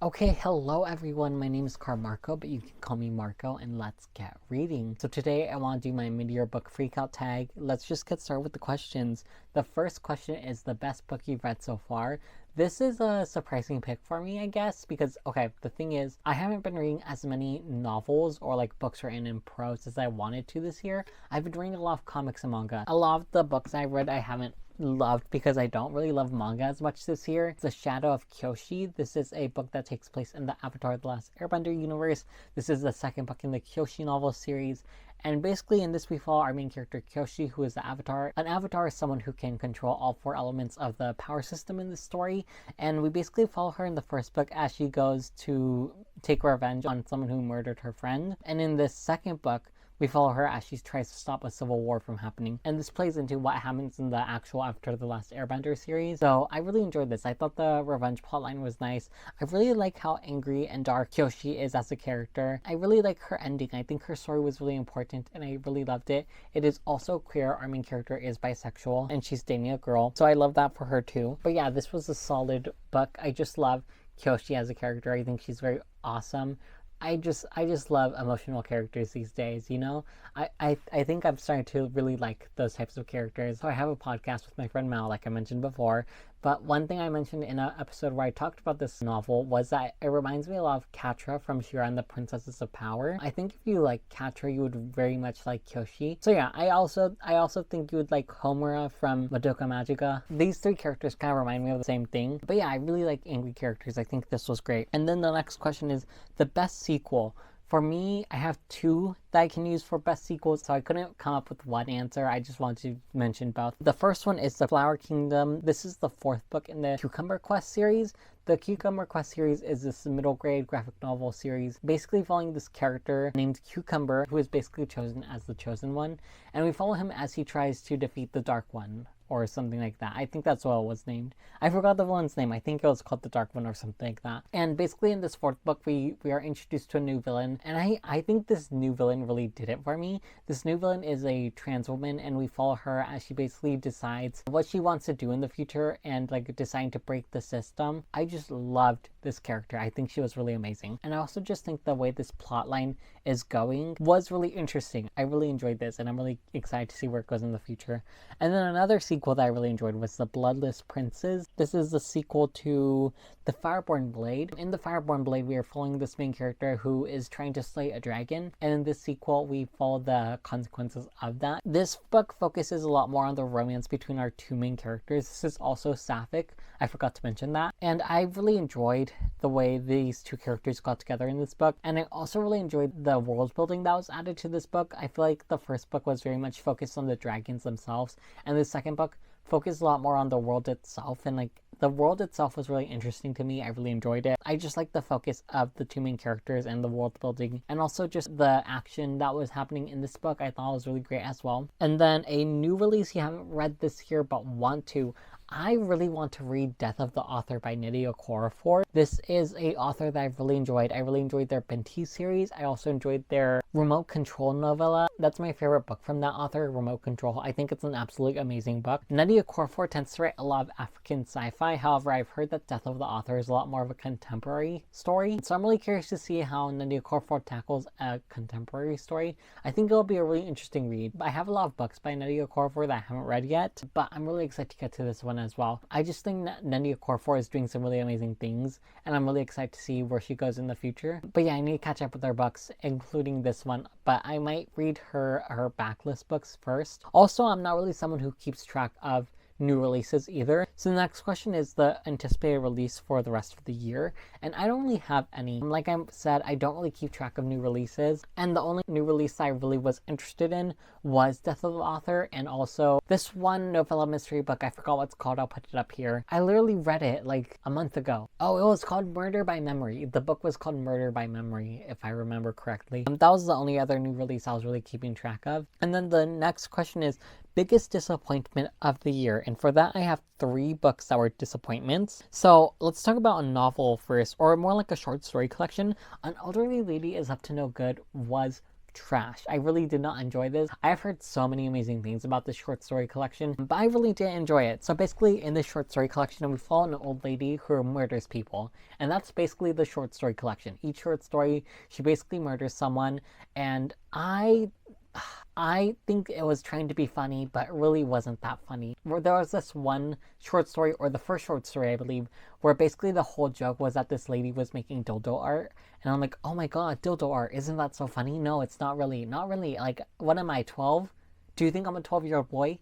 Okay, hello everyone. My name is Marco, but you can call me Marco, and let's get reading. So today I want to do my mid-year book freakout tag. Let's just get started with the questions. The first question is the best book you've read so far. This is a surprising pick for me, I guess, because, okay, the thing is, I haven't been reading as many novels or like books written in prose as I wanted to this year. I've been reading a lot of comics and manga. A lot of the books I read I haven't loved because I don't really love manga as much this year. The Shadow of Kyoshi. This is a book that takes place in the Avatar: The Last Airbender universe. This is the second book in the Kyoshi novel series. And basically in this we follow our main character Kyoshi, who is the Avatar. An Avatar is someone who can control all four elements of the power system in the story. And we basically follow her in the first book as she goes to take revenge on someone who murdered her friend. And in this second book, we follow her as she tries to stop a civil war from happening. And this plays into what happens in the actual After the Last Airbender series. So I really enjoyed this. I thought the revenge plotline was nice. I really like how angry and dark Kyoshi is as a character. I really like her ending. I think her story was really important and I really loved it. It is also queer. Our main character is bisexual and she's dating a girl. So I love that for her too. But yeah, this was a solid book. I just love Kyoshi as a character. I think she's very awesome. I just love emotional characters these days, you know? I think I'm starting to really like those types of characters. So I have a podcast with my friend Mal, like I mentioned before. But one thing I mentioned in an episode where I talked about this novel was that it reminds me a lot of Catra from Shira and the Princesses of Power. I think if you like Catra, you would very much like Kyoshi. So yeah, I also think you would like Homura from Madoka Magica. These three characters kind of remind me of the same thing. But yeah, I really like angry characters. I think this was great. And then the next question is the best sequel. For me, I have two that I can use for best sequels, so I couldn't come up with one answer. I just wanted to mention both. The first one is The Flower Kingdom. This is the fourth book in the Cucumber Quest series. The Cucumber Quest series is this middle grade graphic novel series, basically following this character named Cucumber, who is basically chosen as the chosen one. And we follow him as he tries to defeat the Dark One, or something like that. I think that's what it was named. I forgot the villain's name. I think it was called the Dark One or something like that. And basically in this fourth book, we are introduced to a new villain. And I think this new villain really did it for me. This new villain is a trans woman, and we follow her as she basically decides what she wants to do in the future and like deciding to break the system. I just loved this character. I think she was really amazing. And I also just think the way this plotline is going was really interesting. I really enjoyed this, and I'm really excited to see where it goes in the future. And then another sequel that I really enjoyed was The Bloodless Princes. This is the sequel to The Fireborn Blade. In The Fireborn Blade, we are following this main character who is trying to slay a dragon, and in this sequel, we follow the consequences of that. This book focuses a lot more on the romance between our two main characters. This is also sapphic. I forgot to mention that. And I really enjoyed the way these two characters got together in this book, and I also really enjoyed the world building that was added to this book. I feel like the first book was very much focused on the dragons themselves, and the second book focused a lot more on the world itself, and like the world itself was really interesting to me. I really enjoyed it. I just like the focus of the two main characters and the world building, and also just the action that was happening in this book I thought was really great as well. And then a new release you haven't read this year but want to. I really want to read Death of the Author by Nnedi Okorafor. This is a author that I've really enjoyed. I really enjoyed their Binti series. I also enjoyed their Remote Control novella. That's my favorite book from that author, Remote Control. I think it's an absolutely amazing book. Nnedi Okorafor tends to write a lot of African sci-fi. However, I've heard that Death of the Author is a lot more of a contemporary story. So I'm really curious to see how Nnedi Okorafor tackles a contemporary story. I think it'll be a really interesting read. I have a lot of books by Nnedi Okorafor that I haven't read yet, but I'm really excited to get to this one as well. I just think that Nnedi Okorafor is doing some really amazing things, and I'm really excited to see where she goes in the future. But yeah, I need to catch up with her books, including this one, but I might read her backlist books first. Also, I'm not really someone who keeps track of new releases either. So the next question is the anticipated release for the rest of the year, and I don't really have any. Like I said, I don't really keep track of new releases, and the only new release I really was interested in was Death of the Author, and also this one novella mystery book. I forgot what it's called. I'll put it up here. I literally read it like a month ago. Oh, it was called Murder by Memory. The book was called Murder by Memory, if I remember correctly. That was the only other new release I was really keeping track of. And then the next question is biggest disappointment of the year, and for that I have 3 books that were disappointments. So let's talk about a novel first, or more like a short story collection. An Elderly Lady is Up to No Good was trash. I really did not enjoy this. I've heard so many amazing things about this short story collection, but I really didn't enjoy it. So basically, in this short story collection, we follow an old lady who murders people, and that's basically the short story collection. Each short story, she basically murders someone, and I think it was trying to be funny, but it really wasn't that funny. There was this one short story, or the first short story, I believe, where basically the whole joke was that this lady was making dildo art. And I'm like, oh my god, dildo art, isn't that so funny? No, it's not really. Not really. Like, what am I, 12? Do you think I'm a 12-year-old boy?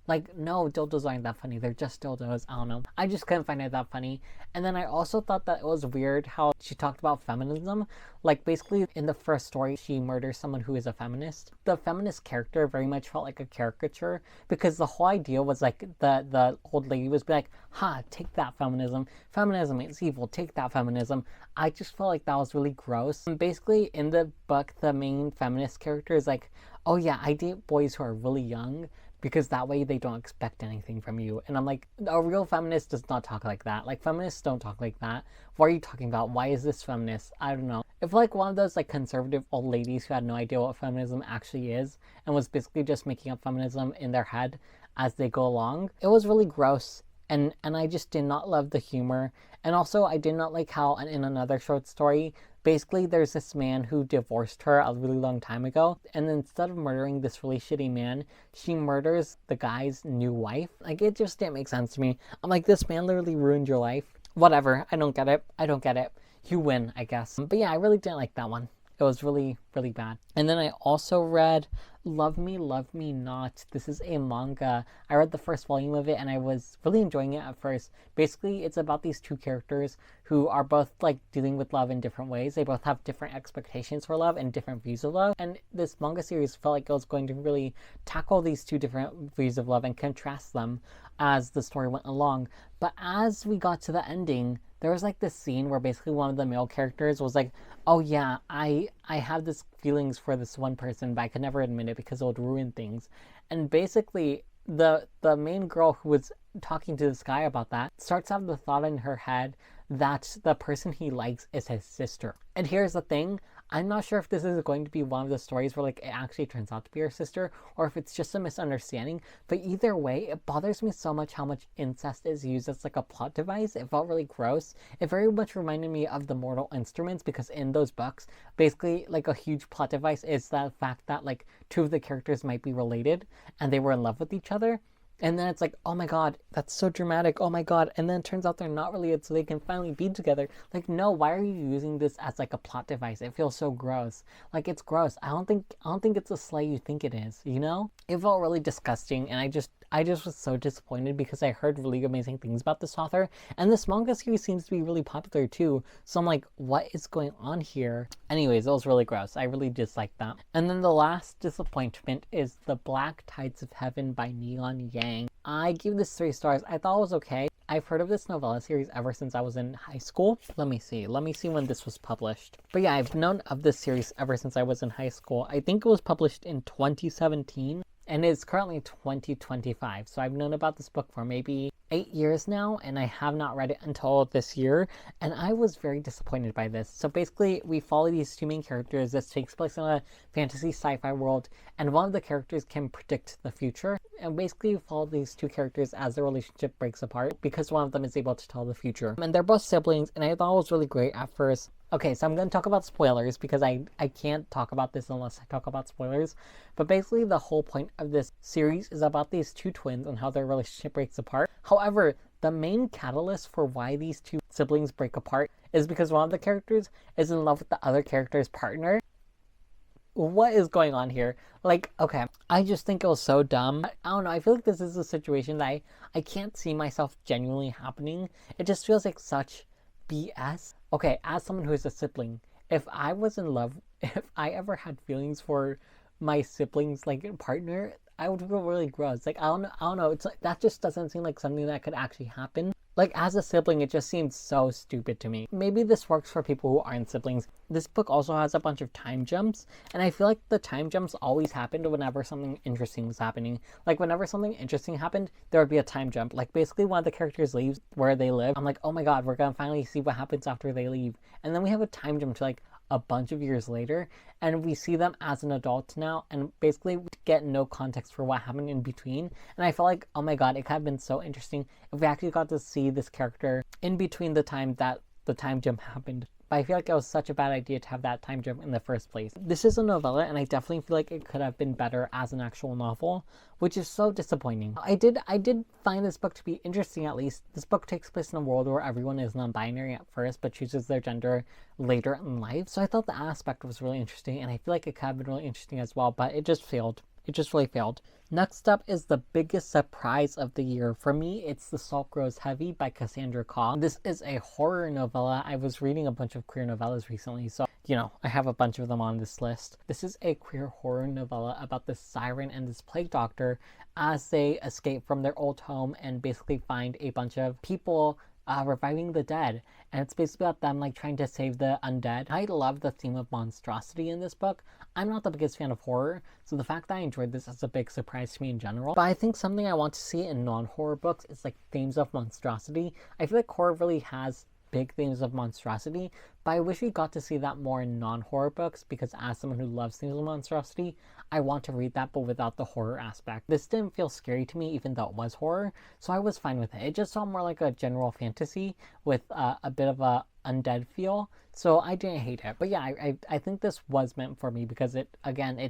Like, no, dildos aren't that funny. They're just dildos. I don't know. I just couldn't find it that funny. And then I also thought that it was weird how she talked about feminism. Like, basically, in the first story, she murders someone who is a feminist. The feminist character very much felt like a caricature, because the whole idea was, like, the old lady was like, ha, take that feminism. Feminism is evil. Take that feminism. I just felt like that was really gross. And basically, in the book, the main feminist character is like, oh yeah, I date boys who are really young, because that way they don't expect anything from you. And I'm like, a real feminist does not talk like that. Like, feminists don't talk like that. What are you talking about? Why is this feminist? I don't know. If like one of those like conservative old ladies who had no idea what feminism actually is and was basically just making up feminism in their head as they go along, it was really gross. And I just did not love the humor. And also, I did not like how in another short story, basically there's this man who divorced her a really long time ago. And then instead of murdering this really shitty man, she murders the guy's new wife. Like, it just didn't make sense to me. I'm like, this man literally ruined your life. Whatever. I don't get it. I don't get it. You win, I guess. But yeah, I really didn't like that one. It was really, really bad. And then I also read Love Me Not. This is a manga. I read the first volume of it and I was really enjoying it at first. Basically, it's about these two characters who are both like dealing with love in different ways. They both have different expectations for love and different views of love. And this manga series felt like it was going to really tackle these two different views of love and contrast them as the story went along. But as we got to the ending, there was like this scene where basically one of the male characters was like, oh yeah, I have this feelings for this one person, but I could never admit it because it would ruin things. And basically the main girl who was talking to this guy about that starts to have the thought in her head that the person he likes is his sister. And here's the thing, I'm not sure if this is going to be one of the stories where like it actually turns out to be her sister, or if it's just a misunderstanding. But either way, it bothers me so much how much incest is used as like a plot device. It felt really gross. It very much reminded me of the Mortal Instruments, because in those books, basically like a huge plot device is the fact that like two of the characters might be related and they were in love with each other. And then it's like, oh my god, that's so dramatic, oh my god. And then it turns out they're not related, so they can finally be together. Like, no, why are you using this as like a plot device? It feels so gross. Like, it's gross. I don't think it's a slay you think it is, you know? It felt really disgusting, and I just was so disappointed because I heard really amazing things about this author. And this manga series seems to be really popular too. So I'm like, what is going on here? Anyways, it was really gross. I really disliked that. And then the last disappointment is The Black Tides of Heaven by Neon Yang. I gave this 3 stars. I thought it was okay. I've heard of this novella series ever since I was in high school. Let me see when this was published. But yeah, I've known of this series ever since I was in high school. I think it was published in 2017. And it's currently 2025, so I've known about this book for maybe 8 years now, and I have not read it until this year, and I was very disappointed by this. So basically, we follow these two main characters. This takes place in a fantasy sci-fi world, and one of the characters can predict the future. And basically, we follow these two characters as their relationship breaks apart, because one of them is able to tell the future. And they're both siblings, and I thought it was really great at first. Okay, so I'm going to talk about spoilers because I can't talk about this unless I talk about spoilers. But basically the whole point of this series is about these two twins and how their relationship breaks apart. However, the main catalyst for why these two siblings break apart is because one of the characters is in love with the other character's partner. What is going on here? Like, okay, I just think it was so dumb. I don't know, I feel like this is a situation that I can't see myself genuinely happening. It just feels like such BS. Okay, as someone who is a sibling, if I was in love, if I ever had feelings for my sibling's like partner, I would feel really gross. Like, I don't know. It's like, that just doesn't seem like something that could actually happen. Like, as a sibling, it just seems so stupid to me. Maybe this works for people who aren't siblings. This book also has a bunch of time jumps, and I feel like the time jumps always happened whenever something interesting was happening. Like, whenever something interesting happened, there would be a time jump. Like, basically, one of the characters leaves where they live. I'm like, oh my god, we're gonna finally see what happens after they leave. And then we have a time jump to like, a bunch of years later, and we see them as an adult now, and basically we get no context for what happened in between. And I felt like, oh my god, it could have been so interesting if we actually got to see this character in between the time that the time jump happened. But I feel like it was such a bad idea to have that time jump in the first place. This is a novella, and I definitely feel like it could have been better as an actual novel, which is so disappointing. I did find this book to be interesting, at least. This book takes place in a world where everyone is non-binary at first, but chooses their gender later in life. So I thought the aspect was really interesting, and I feel like it could have been really interesting as well, but it just failed. It just really failed. Next up is the biggest surprise of the year. For me, it's The Salt Grows Heavy by Cassandra Khaw. This is a horror novella. I was reading a bunch of queer novellas recently, so, you know, I have a bunch of them on this list. This is a queer horror novella about this siren and this plague doctor as they escape from their old home and basically find a bunch of people reviving the dead, and it's basically about them like trying to save the undead. I love the theme of monstrosity in this book. I'm not the biggest fan of horror, so the fact that I enjoyed this is a big surprise to me in general. But I think something I want to see in non-horror books is like themes of monstrosity. I feel like horror really has big themes of monstrosity, but I wish we got to see that more in non-horror books, because as someone who loves themes of monstrosity, I want to read that but without the horror aspect. This didn't feel scary to me even though it was horror, so I was fine with it. It just felt more like a general fantasy with a bit of a undead feel, so I didn't hate it. But yeah, I think this was meant for me because it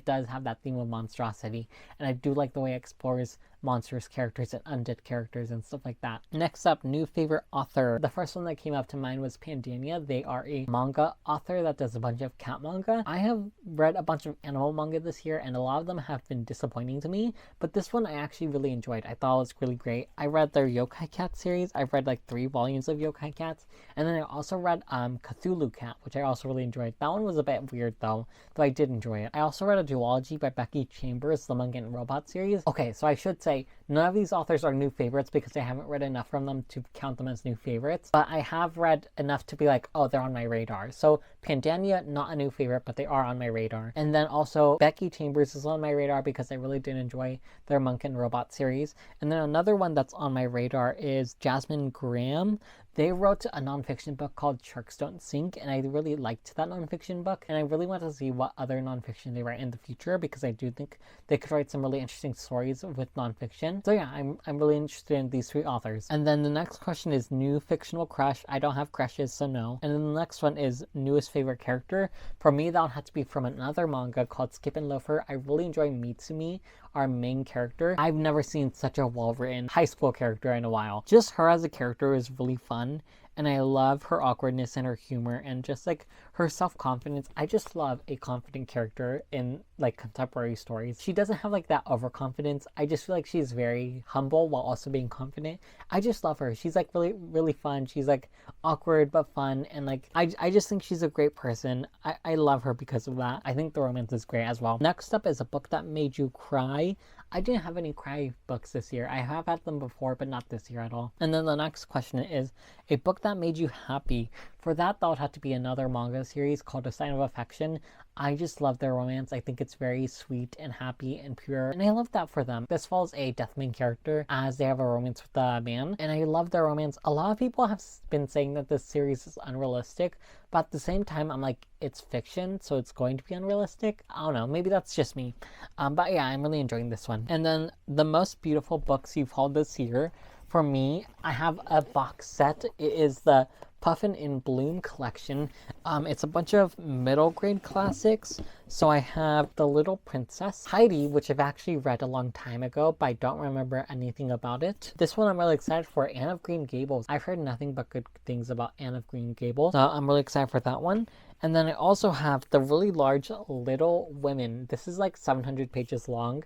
does have that theme of monstrosity, and I do like the way it explores monstrous characters and undead characters and stuff like that. Next up, new favorite author. The first one that came up to mind was Pandania. They are a manga author that does a bunch of cat manga. I have read a bunch of animal manga this year, and a lot of them have been disappointing to me, but this one I actually really enjoyed. I thought it was really great. I read their Yokai Cat series. I've read like 3 volumes of Yokai Cats, and then I also read Cthulhu Cat, which I also really enjoyed. That one was a bit weird though I did enjoy it. I also read a duology by Becky Chambers, the Manga and Robot series. Okay, so I should say none of these authors are new favorites because I haven't read enough from them to count them as new favorites, but I have read enough to be like, oh, they're on my radar. So Pandania, not a new favorite, but they are on my radar. And then also Becky Chambers is on my radar because I really did enjoy their Monk and Robot series. And then another one that's on my radar is Jasmine Graham. They wrote a nonfiction book called Sharks Don't Sink, and I really liked that nonfiction book, and I really want to see what other nonfiction they write in the future, because I do think they could write some really interesting stories with nonfiction. So yeah, I'm really interested in these 3 authors. And then the next question is new fictional crush. I don't have crushes, so no. And then the next one is newest favorite character. For me, that would have to be from another manga called Skip and Loafer. I really enjoy Mitsumi, our main character. I've never seen such a well-written high school character in a while. Just her as a character is really fun, and I love her awkwardness and her humor and just like her self-confidence. I just love a confident character in like contemporary stories. She doesn't have like that overconfidence. I just feel like she's very humble while also being confident. I just love her. She's like really fun. She's like awkward but fun, and like I just think she's a great person. I love her because of that. I think the romance is great as well. Next up is a book that made you cry. I didn't have any cry books this year. I have had them before, but not this year at all. And then the next question is a book that made you happy. For that would have to be another manga series called A Sign of Affection. I just love their romance. I think it's very sweet and happy and pure, and I love that for them. This follows a death main character as they have a romance with a man, and I love their romance. A lot of people have been saying that this series is unrealistic, but at the same time, I'm like, it's fiction, so it's going to be unrealistic. I don't know, maybe that's just me. But yeah, I'm really enjoying this one. And then the most beautiful books you've hauled this year. For me, I have a box set. It is the Puffin in Bloom collection. It's a bunch of middle grade classics. So I have The Little Princess, Heidi, which I've actually read a long time ago, but I don't remember anything about it. This one I'm really excited for, Anne of Green Gables. I've heard nothing but good things about Anne of Green Gables, so I'm really excited for that one. And then I also have the really large Little Women. This is like 700 pages long.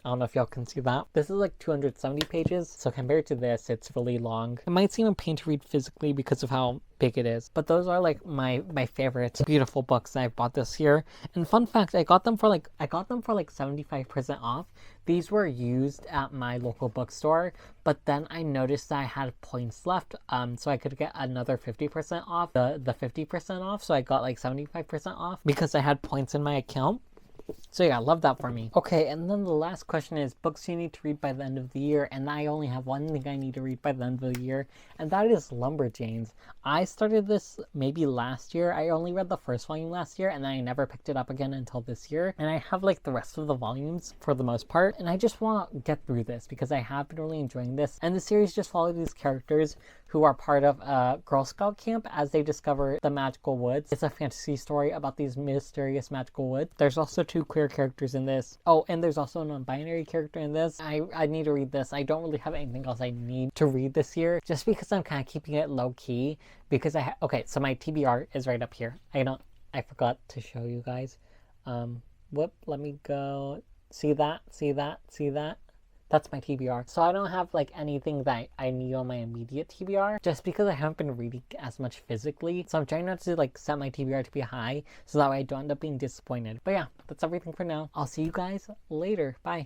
I don't know if y'all can see that. This is like 270 pages, so compared to this, it's really long. It might seem a pain to read physically because of how big it is, but those are like my favorite beautiful books that I've bought this year. And fun fact, I got them for like 75% off. These were used at my local bookstore, but then I noticed that I had points left, so I could get another 50% off, the 50% off, so I got like 75% off because I had points in my account. So yeah, love that for me. Okay, and then the last question is books you need to read by the end of the year, and I only have one thing I need to read by the end of the year, and that is Lumberjanes. I started this maybe last year. I only read the first volume last year, and then I never picked it up again until this year, and I have like the rest of the volumes for the most part, and I just want to get through this because I have been really enjoying this, and the series just follows these characters who are part of a Girl Scout camp as they discover the magical woods. It's a fantasy story about these mysterious magical woods. There's also two queer characters in this. Oh, and there's also a non-binary character in this. I need to read this. I don't really have anything else I need to read this year, just because I'm kind of keeping it low-key, because okay, so my TBR is right up here. I forgot to show you guys. Let me go. See that? See that? See that? That's my TBR. So I don't have like anything that I need on my immediate TBR, just because I haven't been reading as much physically. So I'm trying not to like set my TBR to be high, so that way I don't end up being disappointed. But yeah, that's everything for now. I'll see you guys later. Bye.